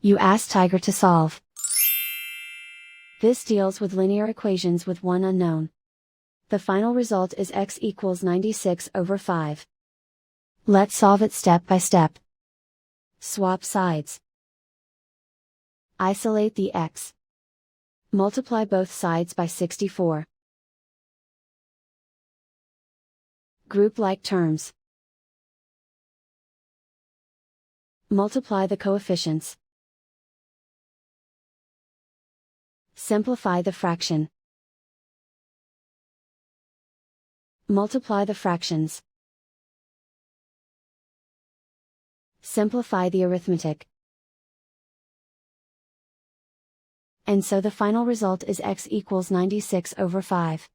You ask Tiger to solve. This deals with linear equations with one unknown. The final result is x equals 96 over 5. Let's solve it step by step. Swap sides. Isolate the x. Multiply both sides by 64. Group like terms. Multiply the coefficients. Simplify the fraction. Multiply the fractions. Simplify the arithmetic. And so the final result is x equals 96 over 5.